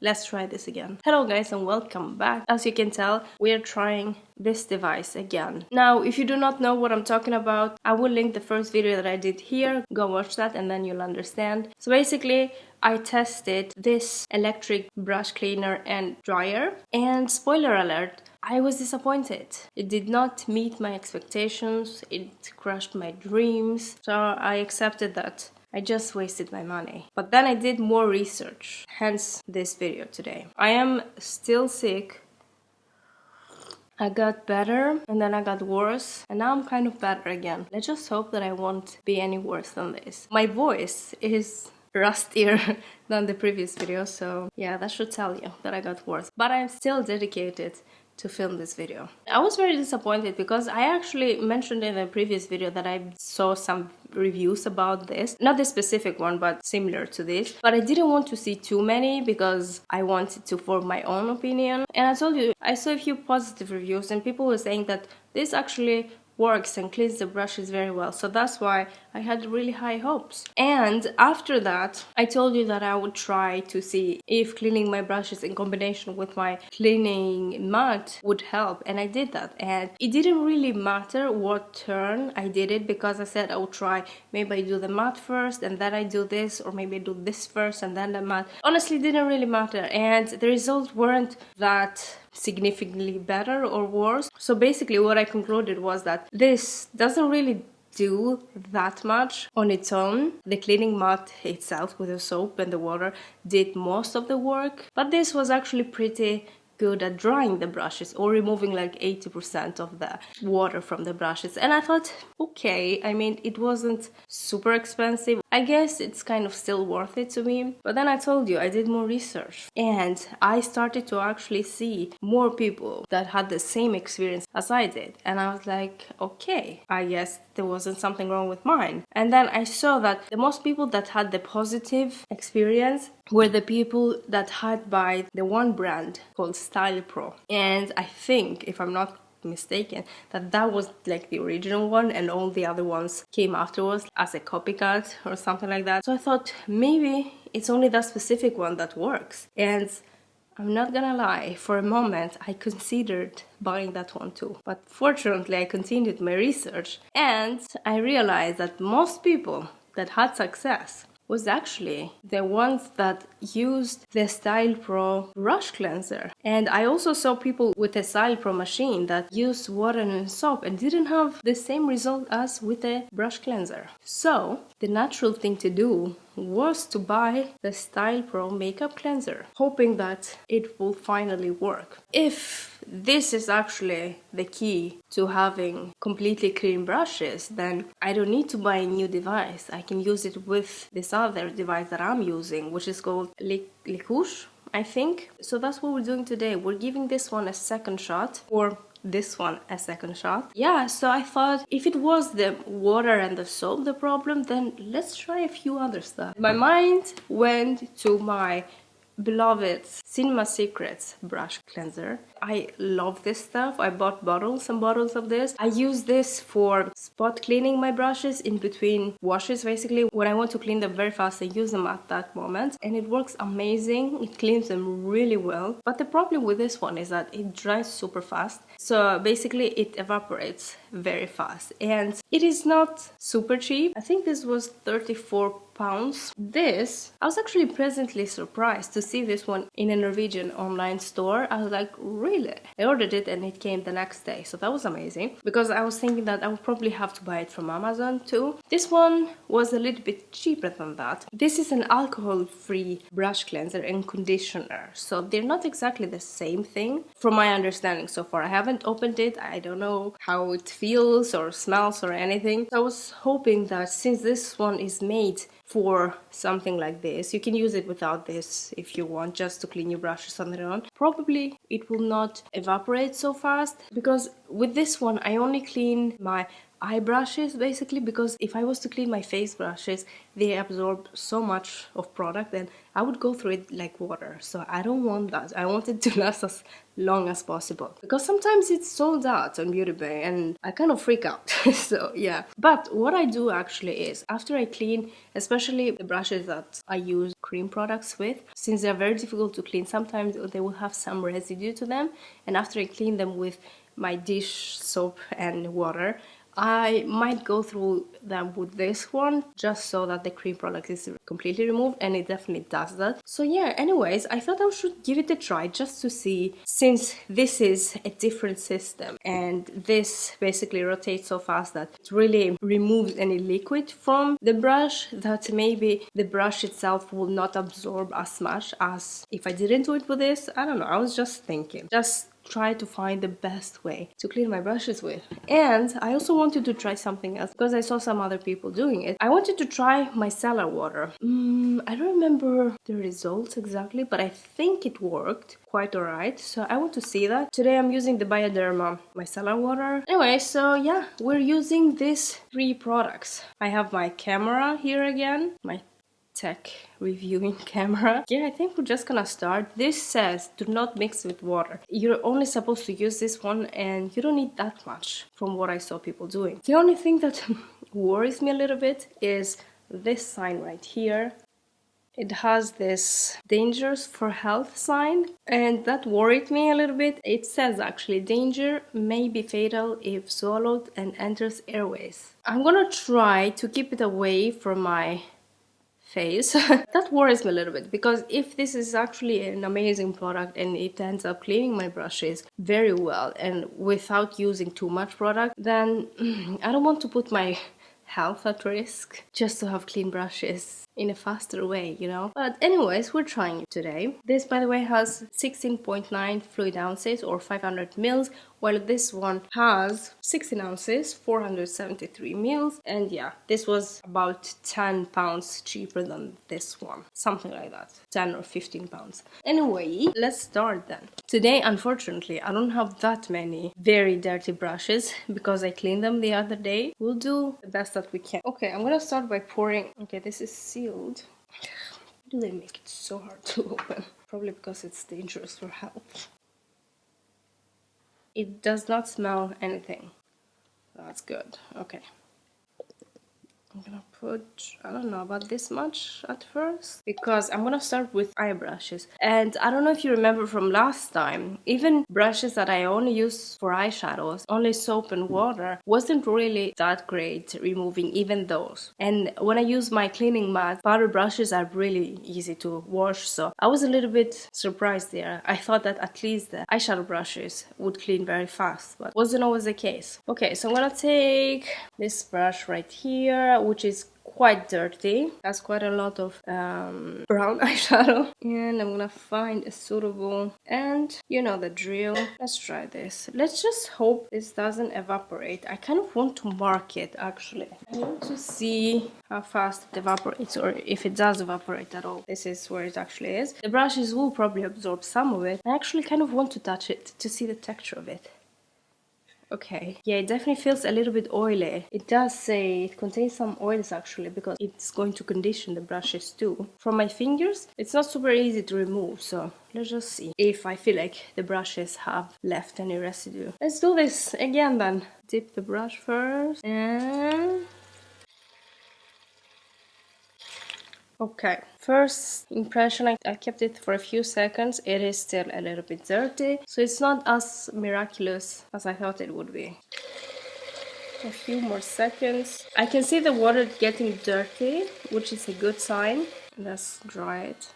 Let's try this again. Hello guys and welcome back. As you can tell, we are trying this device again. Now, if you do not know what I'm talking about, I will link the first video that I did here. Go watch that and then you'll understand. So basically, I tested this electric brush cleaner and dryer, and spoiler alert, I was disappointed. It did not meet my expectations, it crushed my dreams, so I accepted that. I just wasted my money. But then I did more research, hence this video today. I am still sick. I got better and then I got worse and now I'm kind of better again. Let's just hope that I won't be any worse than this. My voice is rustier than the previous video, so yeah, that should tell you that I got worse. But I'm still dedicated to film this video. I was very disappointed because I actually mentioned in the previous video that I saw some reviews about this, not this specific one but similar to this, but I didn't want to see too many because I wanted to form my own opinion. And I told you, I saw a few positive reviews and people were saying that this actually works and cleans the brushes very well, so that's why I had really high hopes. And after that, I told you that I would try to see if cleaning my brushes in combination with my cleaning mat would help, and I did that. And it didn't really matter what turn I did it because I said I would try, maybe I do the mat first and then I do this, or maybe I do this first and then the mat. Honestly, it didn't really matter, and the results weren't that significantly better or worse. So basically what I concluded was that this doesn't really do that much on its own. The cleaning mat itself with the soap and the water did most of the work, but this was actually pretty good at drying the brushes or removing like 80% of the water from the brushes. And I thought, okay, I mean, it wasn't super expensive. I guess it's kind of still worth it to me. But then I told you, I did more research and I started to actually see more people that had the same experience as I did. And I was like, okay, I guess there wasn't something wrong with mine. And then I saw that the most people that had the positive experience were the people that had by the one brand called StylPro. And I think, if I'm not mistaken, that was like the original one and all the other ones came afterwards as a copycat or something like that. So I thought maybe it's only that specific one that works. And I'm not gonna lie, for a moment I considered buying that one too. But fortunately I continued my research and I realized that most people that had success was actually the ones that used the StylPro brush cleanser. And I also saw people with a StylPro machine that used water and soap and didn't have the same result as with a brush cleanser. So the natural thing to do was to buy the StylPro makeup cleanser, hoping that it will finally work. If this is actually the key to having completely clean brushes, then I don't need to buy a new device. I can use it with this other device that I'm using, which is called 𝐅𝐻𝐋𝐋𝐎�, I think. So that's what we're doing today. We're giving this one a second shot, or this one a second shot. Yeah, so I thought if it was the water and the soap the problem, then let's try a few other stuff. My mind went to my beloved Cinema Secrets brush cleanser. I love this stuff. I bought bottles and bottles of this. I use this for spot cleaning my brushes in between washes. Basically, when I want to clean them very fast, I use them at that moment and it works amazing. It cleans them really well. But the problem with this one is that it dries super fast. So basically it evaporates very fast and it is not super cheap. I think this was £34. This, I was actually pleasantly surprised to see this one in a Norwegian online store. I was like, really? I ordered it and it came the next day, so that was amazing because I was thinking that I would probably have to buy it from Amazon too. This one was a little bit cheaper than that. This is an alcohol-free brush cleanser and conditioner, so they're not exactly the same thing from my understanding so far. I haven't opened it. I don't know how it feels or smells or anything. I was hoping that since this one is made for something like this, you can use it without this if you want, just to clean your brushes on their own. Probably it will not evaporate so fast because with this one I only clean my eye brushes basically, because if I was to clean my face brushes, they absorb so much of product and I would go through it like water. So I don't want that. I want it to last as long as possible, because sometimes it's sold out on Beauty Bay and I kind of freak out. So yeah, but what I do actually is after I clean, especially the brushes that I use cream products with, since they're very difficult to clean, sometimes they will have some residue to them, and after I clean them with my dish soap and water, I might go through them with this one just so that the cream product is completely removed, and it definitely does that. So yeah, anyways, I thought I should give it a try just to see, since this is a different system and this basically rotates so fast that it really removes any liquid from the brush, that maybe the brush itself will not absorb as much as if I didn't do it with this. I don't know, I was just thinking, just try to find the best way to clean my brushes with. And I also wanted to try something else because I saw some other people doing it. I wanted to try micellar water. I don't remember the results exactly, but I think it worked quite alright, so I want to see that. Today I'm using the Bioderma micellar water. Anyway, so yeah, we're using these 3 products. I have my camera here again, my tech reviewing camera. Yeah, I think we're just gonna start. This says do not mix with water. You're only supposed to use this one and you don't need that much from what I saw people doing. The only thing that worries me a little bit is this sign right here. It has this dangers for health sign, and that worried me a little bit. It says actually danger may be fatal if swallowed and enters airways. I'm gonna try to keep it away from my face. That worries me a little bit, because if this is actually an amazing product and it ends up cleaning my brushes very well and without using too much product, then I don't want to put my health at risk just to have clean brushes in a faster way, you know. But anyways, we're trying it today. This, by the way, has 16.9 fluid ounces or 500 mils, while this one has 16 ounces, 473 mils. And yeah, this was about 10 pounds cheaper than this one, something like that, 10 or 15 pounds. Anyway, let's start then. Today, unfortunately, I don't have that many very dirty brushes because I cleaned them the other day. We'll do the best that we can. Okay, I'm gonna start by pouring. Okay, this is sealed. Why do they make it so hard to open? Probably because it's dangerous for health. It does not smell anything. That's good. Okay. I'm gonna put, I don't know, about this much at first, because I'm gonna start with eye brushes. And I don't know if you remember from last time, even brushes that I only use for eyeshadows, only soap and water, wasn't really that great removing even those. And when I use my cleaning mat, powder brushes are really easy to wash, so I was a little bit surprised there. I thought that at least the eyeshadow brushes would clean very fast, but wasn't always the case. Okay, so I'm gonna take this brush right here, which is quite dirty. Has quite a lot of brown eyeshadow, and I'm gonna find a suitable, and you know the drill. Let's try this. Let's just hope this doesn't evaporate. I kind of want to mark it actually. I want to see how fast it evaporates, or if it does evaporate at all. This is where it actually is. The brushes will probably absorb some of it. I actually kind of want to touch it to see the texture of it. Okay, yeah, it definitely feels a little bit oily. It does say it contains some oils actually, because it's going to condition the brushes too. From my fingers, it's not super easy to remove, so let's just see if I feel like the brushes have left any residue. Let's do this again then. Dip the brush first and... Okay, first impression, I kept it for a few seconds. It is still a little bit dirty, so it's not as miraculous as I thought it would be. A few more seconds. I can see the water getting dirty, which is a good sign. Let's dry it.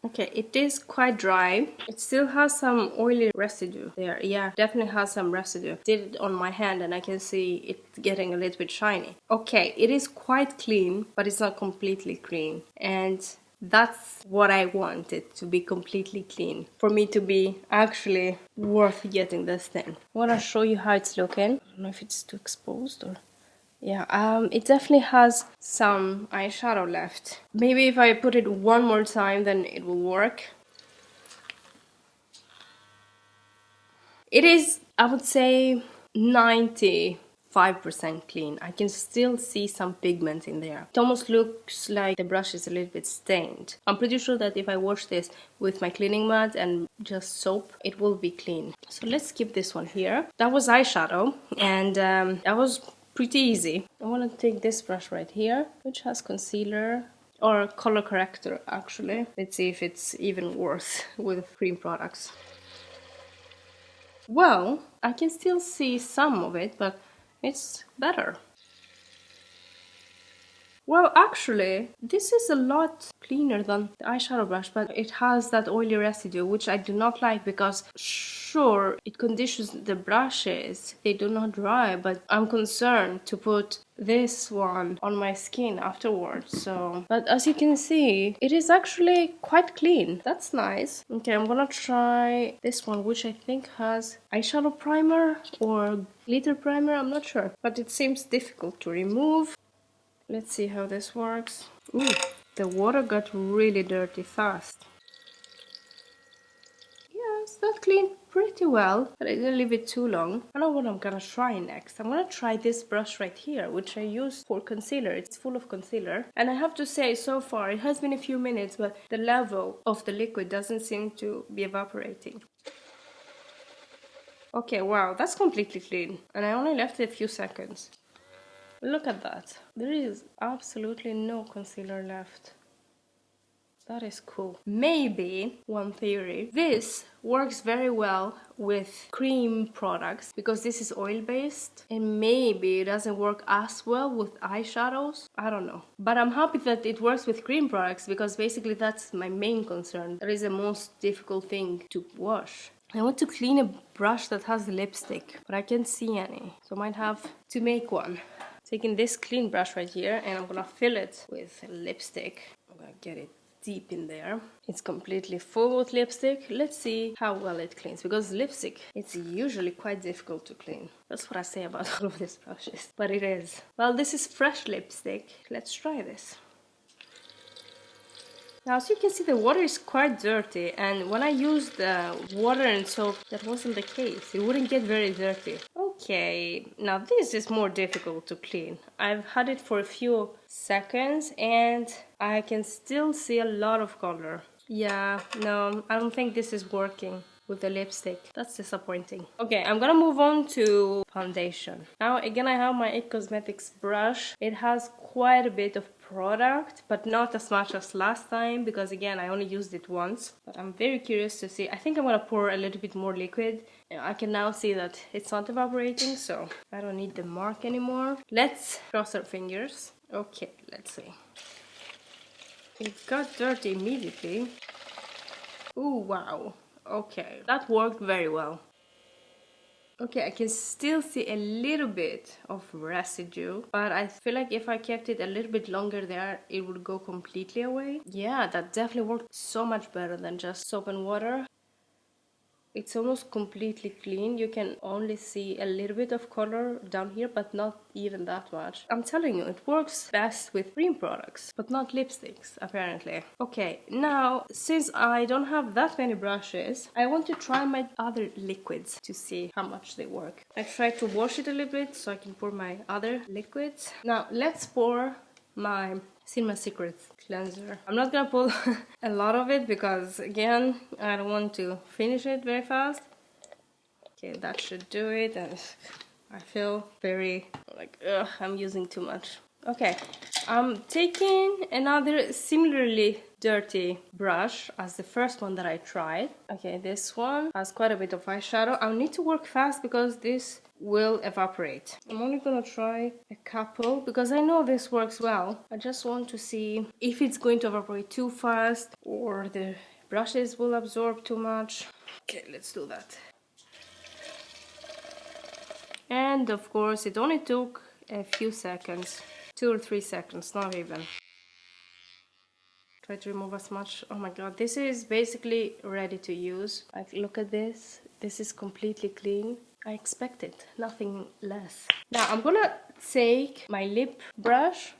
Okay, it is quite dry. It still has some oily residue there. Yeah, definitely has some residue. Did it on my hand and I can see it getting a little bit shiny. Okay, it is quite clean, but it's not completely clean. And that's what I wanted, to be completely clean, for me to be actually worth getting this thing. I want to show you how it's looking. I don't know if it's too exposed or... Yeah, it definitely has some eyeshadow left. Maybe if I put it one more time, then it will work. It is, I would say, 90 5% clean. I can still see some pigment in there. It almost looks like the brush is a little bit stained. I'm pretty sure that if I wash this with my cleaning mat and just soap, it will be clean. So let's keep this one here. That was eyeshadow, and that was pretty easy. I want to take this brush right here, which has concealer or color corrector actually. Let's see if it's even worse with cream products. Well, I can still see some of it, but it's better. Well, actually, this is a lot cleaner than the eyeshadow brush, but it has that oily residue, which I do not like because, sure, it conditions the brushes. They do not dry, but I'm concerned to put this one on my skin afterwards. So, but as you can see, it is actually quite clean. That's nice. Okay, I'm gonna try this one, which I think has eyeshadow primer or glitter primer. I'm not sure, but it seems difficult to remove. Let's see how this works. Ooh, the water got really dirty fast. Yes, that cleaned pretty well, but I didn't leave it too long. I know what I'm gonna try next. I'm gonna try this brush right here, which I use for concealer. It's full of concealer. And I have to say, so far, it has been a few minutes, but the level of the liquid doesn't seem to be evaporating. Okay, wow, that's completely clean. And I only left it a few seconds. Look at that. There is absolutely no concealer left. That is cool. Maybe, one theory, this works very well with cream products because this is oil-based, and maybe it doesn't work as well with eyeshadows. I don't know. But I'm happy that it works with cream products because basically that's my main concern. That is the most difficult thing to wash. I want to clean a brush that has lipstick, but I can't see any, so I might have to make one. Taking this clean brush right here, and I'm gonna fill it with lipstick. I'm gonna get it deep in there. It's completely full with lipstick. Let's see how well it cleans, because lipstick, it's usually quite difficult to clean. That's what I say about all of these brushes, but it is. Well, this is fresh lipstick. Let's try this. Now, as you can see, the water is quite dirty, and when I used the water and soap, that wasn't the case. It wouldn't get very dirty. Okay, now this is more difficult to clean. I've had it for a few seconds, and I can still see a lot of color. Yeah, no, I don't think this is working with the lipstick. That's disappointing. Okay, I'm gonna move on to foundation. Now, again, I have my 𝐅𝐻𝐋𝐿𝐼 brush. It has quite a bit of product, but not as much as last time because, again, I only used it once. But I'm very curious to see. I think I'm gonna pour a little bit more liquid. I can now see that it's not evaporating, so I don't need the mark anymore. Let's cross our fingers. Okay, let's see. It got dirty immediately. Ooh, wow. Okay, that worked very well. Okay, I can still see a little bit of residue, but I feel like if I kept it a little bit longer there, it would go completely away. Yeah, that definitely worked so much better than just soap and water. It's almost completely clean. You can only see a little bit of color down here, but not even that much. I'm telling you, it works best with cream products, but not lipsticks, apparently. Okay, now, since I don't have that many brushes, I want to try my other liquids to see how much they work. I tried to wash it a little bit so I can pour my other liquids. Now, let's pour my Cinema Secrets cleanser. I'm not gonna pull a lot of it because, again, I don't want to finish it very fast. Okay, that should do it, and I feel very like, ugh, I'm using too much. Okay, I'm taking another similarly dirty brush as the first one that I tried. Okay, this one has quite a bit of eyeshadow. I need to work fast because this will evaporate. I'm only gonna try a couple because I know this works well. I just want to see if it's going to evaporate too fast or the brushes will absorb too much. Okay, let's do that. And of course, it only took a few seconds. 2 or 3 seconds, not even. Try to remove as much. Oh my god, this is basically ready to use. Like, look at this. This is completely clean. I expected nothing less. Now I'm gonna take my lip brush.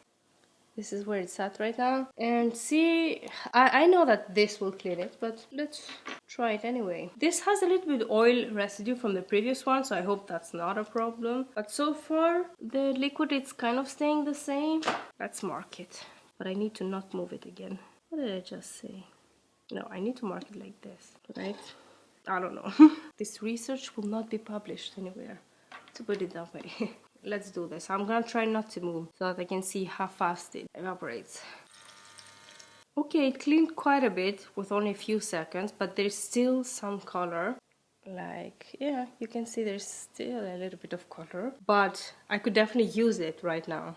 This is where it's at right now. And see, I know that this will clean it, but let's try it anyway. This has a little bit oil residue from the previous one, so I hope that's not a problem. But so far, the liquid is kind of staying the same. Let's mark it. But I need to not move it again. What did I just say? No, I need to mark it like this, right? I don't know. This research will not be published anywhere, to put it that way. Let's do this. I'm gonna try not to move so that I can see how fast it evaporates. Okay, it cleaned quite a bit with only a few seconds, but there's still some color. Like, yeah, you can see there's still a little bit of color, but I could definitely use it right now.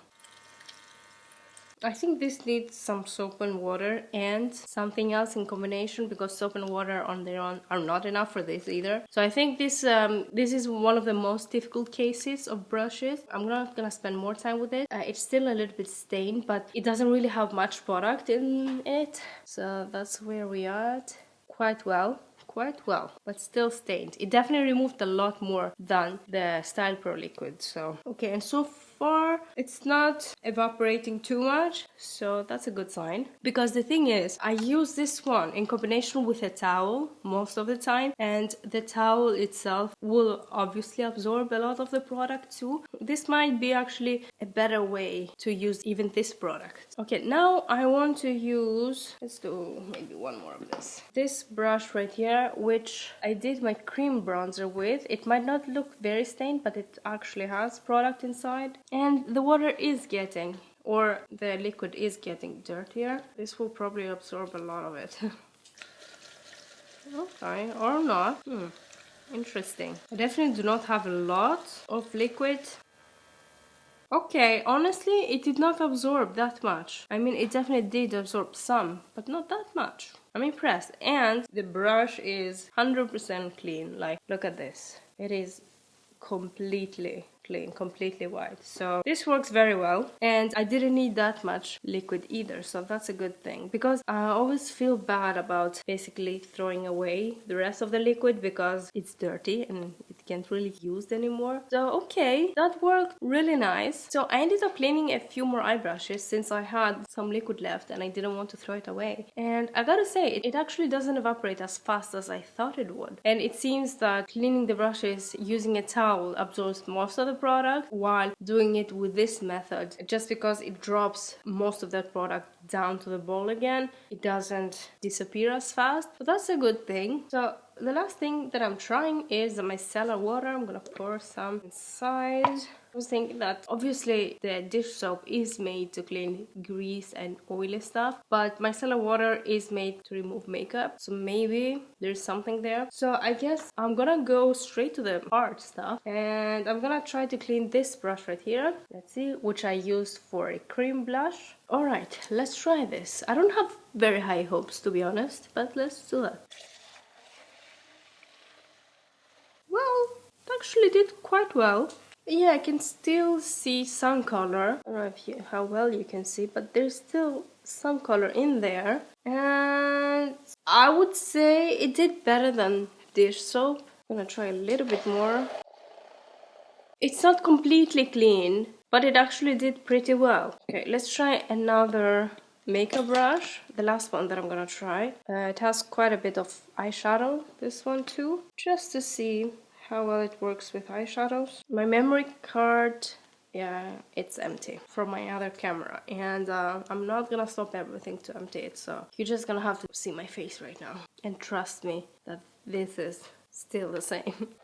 I think this needs some soap and water and something else in combination, because soap and water on their own are not enough for this either. So I think this is one of the most difficult cases of brushes. I'm not gonna spend more time with it. It's still a little bit stained, but it doesn't really have much product in it. So that's where we are at. Quite well, but still stained. It definitely removed a lot more than the StylPro liquid. So okay, and so far it's not evaporating too much, so that's a good sign. Because the thing is, I use this one in combination with a towel most of the time, and the towel itself will obviously absorb a lot of the product too. This might be actually a better way to use even this product. Okay, now I want to use, let's do maybe one more of this brush right here, which I did my cream bronzer with. It might not look very stained, but it actually has product inside, and the water is getting, or the liquid is getting dirtier. This will probably absorb a lot of it. Okay, or not. Interesting. I definitely do not have a lot of liquid. Okay, honestly, it did not absorb that much. I mean, it definitely did absorb some, but not that much. I'm impressed. And the brush is 100% clean. Like, look at this. It is completely clean, completely white. So this works very well, and I didn't need that much liquid either, so that's a good thing, because I always feel bad about basically throwing away the rest of the liquid because it's dirty and it can't really be used anymore. So okay, that worked really nice. So I ended up cleaning a few more eye brushes since I had some liquid left and I didn't want to throw it away, and I gotta say, it actually doesn't evaporate as fast as I thought it would. And it seems that cleaning the brushes using a towel absorbs most of the product, while doing it with this method, just because it drops most of that product down to the bowl again, it doesn't disappear as fast. So that's a good thing. So the last thing that I'm trying is the micellar water. I'm gonna pour some inside. I was thinking that obviously the dish soap is made to clean grease and oily stuff, but micellar water is made to remove makeup, so maybe there's something there. So I guess I'm gonna go straight to the hard stuff, and I'm gonna try to clean this brush right here. Let's see, which I used for a cream blush. Alright, let's try this. I don't have very high hopes, to be honest, but let's do that. Well, it actually did quite well. Yeah, I can still see some color. I don't know how well you can see, but there's still some color in there. And I would say it did better than dish soap. I'm gonna try a little bit more. It's not completely clean, but it actually did pretty well. Okay, let's try another makeup brush, the last one that I'm gonna try. It has quite a bit of eyeshadow, this one too, just to see how well it works with eyeshadows. My memory card, yeah, it's empty from my other camera, and I'm not gonna stop everything to empty it, so you're just gonna have to see my face right now and trust me that this is still the same.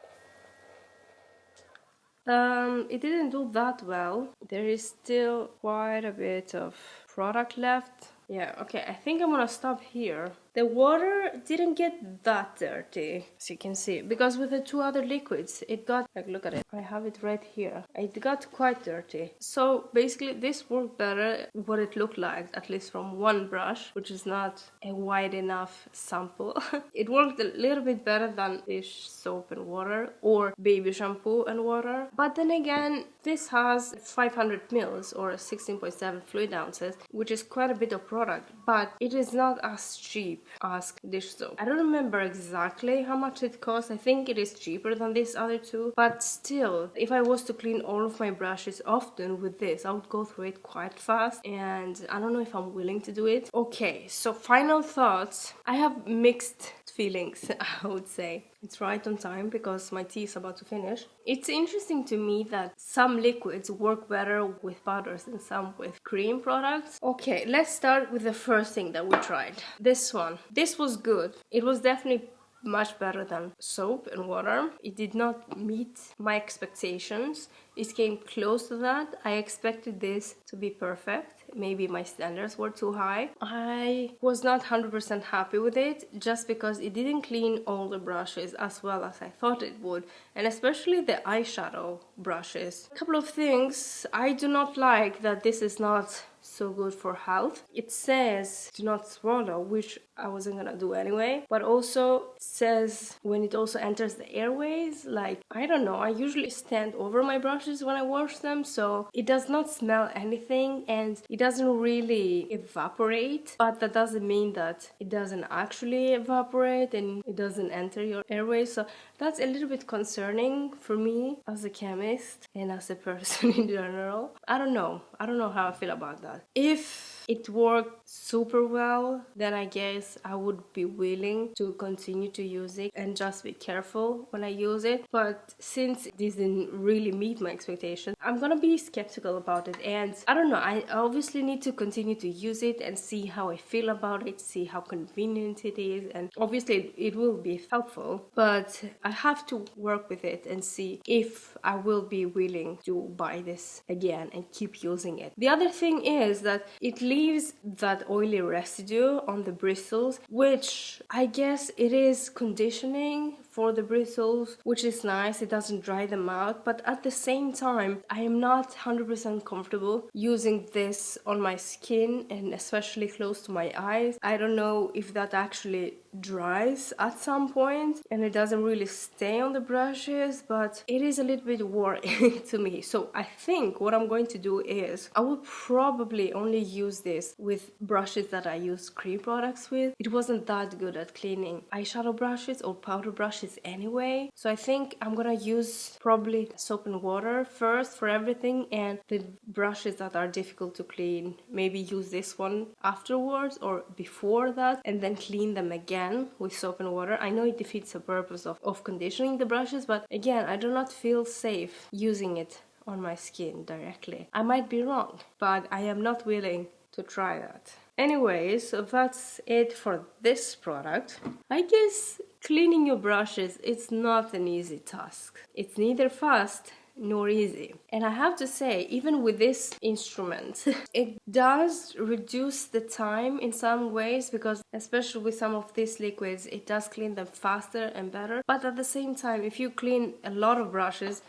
It didn't do that well. There is still quite a bit of product left. Yeah, okay, I think I'm gonna stop here. The water didn't get that dirty, as you can see, because with the two other liquids, it got, like, look at it. I have it right here. It got quite dirty. So basically, this worked better what it looked like, at least from one brush, which is not a wide enough sample. It worked a little bit better than dish soap and water, or baby shampoo and water. But then again, this has 500 mils or 16.7 fluid ounces, which is quite a bit of product. product, but it is not as cheap as dish soap. I don't remember exactly how much it costs. I think it is cheaper than these other two, but still, if I was to clean all of my brushes often with this, I would go through it quite fast, and I don't know if I'm willing to do it. Okay, so final thoughts. I have mixed feelings, I would say. It's right on time because my tea is about to finish. It's interesting to me that some liquids work better with powders and some with cream products. Okay, let's start with the first thing that we tried. This one. This was good. It was definitely much better than soap and water. It did not meet my expectations. It came close to that. I expected this to be perfect. Maybe my standards were too high. I was not 100% happy with it just because it didn't clean all the brushes as well as I thought it would, and especially the eyeshadow brushes. A couple of things. I do not like that this is not so good for health. It says do not swallow, which I wasn't gonna do anyway, but also says when it also enters the airways, like, I don't know, I usually stand over my brushes when I wash them, so it does not smell anything and it doesn't really evaporate, but that doesn't mean that it doesn't actually evaporate and it doesn't enter your airways, so that's a little bit concerning for me as a chemist and as a person in general. I don't know how I feel about that. If it worked super well, then I guess I would be willing to continue to use it and just be careful when I use it. But since this didn't really meet my expectations, I'm gonna be skeptical about it, and I don't know, I obviously need to continue to use it and see how I feel about it, see how convenient it is, and obviously it will be helpful, but I have to work with it and see if I will be willing to buy this again and keep using it. The other thing is that it leaves that oily residue on the bristles, which I guess it is conditioning for the bristles, which is nice. It doesn't dry them out, but at the same time, I am not 100% comfortable using this on my skin and especially close to my eyes. I don't know if that actually dries at some point and it doesn't really stay on the brushes, but it is a little bit worrying to me. So I think what I'm going to do is I will probably only use this with brushes that I use cream products with. It wasn't that good at cleaning eyeshadow brushes or powder brushes anyway, so I think I'm gonna use probably soap and water first for everything, and the brushes that are difficult to clean, maybe use this one afterwards or before that and then clean them again with soap and water. I know it defeats the purpose of conditioning the brushes, but again, I do not feel safe using it on my skin directly. I might be wrong, but I am not willing to try that. Anyways, so that's it for this product. I guess cleaning your brushes, it's not an easy task. It's neither fast nor easy. And I have to say, even with this instrument, it does reduce the time in some ways, because especially with some of these liquids, it does clean them faster and better. But at the same time, if you clean a lot of brushes,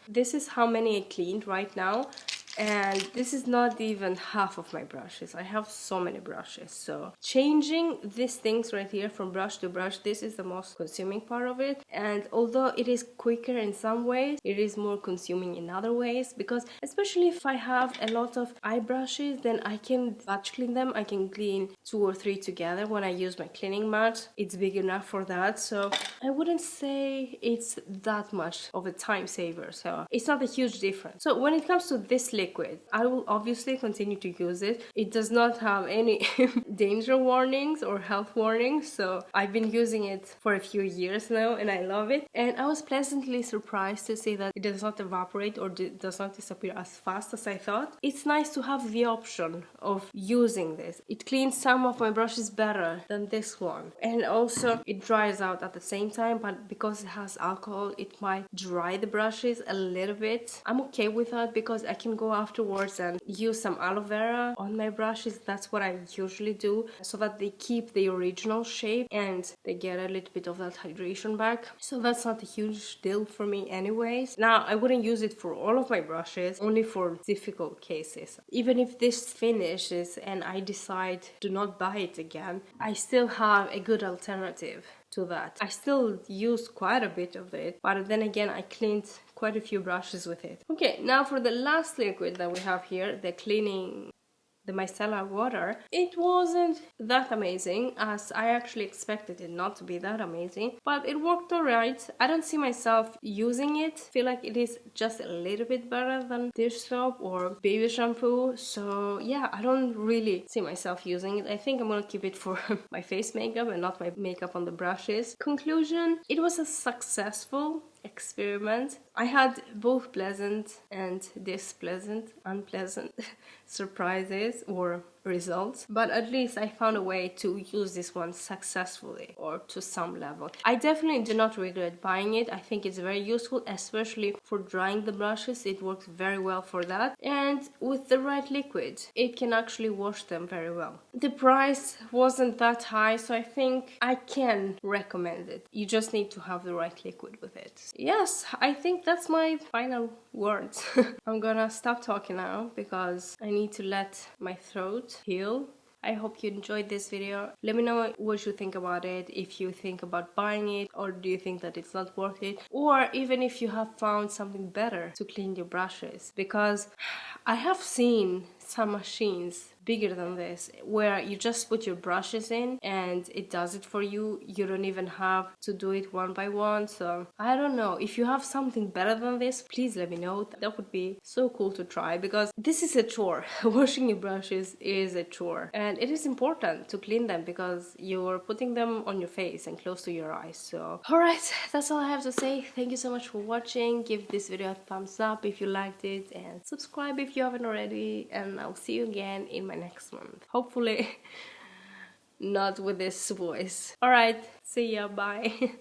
this is how many I cleaned right now. And this is not even half of my brushes. I have so many brushes, so changing these things right here from brush to brush, this is the most consuming part of it. And although it is quicker in some ways, it is more consuming in other ways, because especially if I have a lot of eye brushes, then I can batch clean them. I can clean 2 or 3 together when I use my cleaning mat. It's big enough for that, so I wouldn't say it's that much of a time saver, so it's not a huge difference. So when it comes to this liquid, I will obviously continue to use it. It does not have any danger warnings or health warnings, so I've been using it for a few years now and I love it. And I was pleasantly surprised to see that it does not evaporate or does not disappear as fast as I thought. It's nice to have the option of using this. It cleans some of my brushes better than this one, and also it dries out at the same time, but because it has alcohol, it might dry the brushes a little bit. I'm okay with that because I can go afterwards and use some aloe vera on my brushes. That's what I usually do, so that they keep the original shape and they get a little bit of that hydration back. So that's not a huge deal for me anyways. Now, I wouldn't use it for all of my brushes, only for difficult cases. Even if this finishes and I decide to not buy it again, I still have a good alternative to that. I still used quite a bit of it, but then again, I cleaned quite a few brushes with it. Okay, now for the last liquid that we have here, the the micellar water, it wasn't that amazing, as I actually expected it not to be that amazing, but it worked alright. I don't see myself using it. I feel like it is just a little bit better than dish soap or baby shampoo, so yeah, I don't really see myself using it. I think I'm gonna keep it for my face makeup and not my makeup on the brushes. Conclusion, it was a successful experiment. I had both pleasant and displeasant, unpleasant surprises or results, but at least I found a way to use this one successfully, or to some level. I definitely do not regret buying it. I think it's very useful, especially for drying the brushes. It works very well for that, and with the right liquid it can actually wash them very well. The price wasn't that high, so I think I can recommend it. You just need to have the right liquid with it. Yes, I think that's my final words. I'm gonna stop talking now because I need to let my throat heal. I hope you enjoyed this video. Let me know what you think about it, if you think about buying it, or do you think that it's not worth it, or even if you have found something better to clean your brushes, because I have seen some machines bigger than this where you just put your brushes in and it does it for you. You don't even have to do it one by one. So I don't know, if you have something better than this, please let me know. That would be so cool to try, because this is a chore. Washing your brushes is a chore, and it is important to clean them because you're putting them on your face and close to your eyes. So alright, that's all I have to say. Thank you so much for watching. Give this video a thumbs up if you liked it, and subscribe if you haven't already, and I'll see you again in my next month. Hopefully not with this voice. Alright, see ya, bye.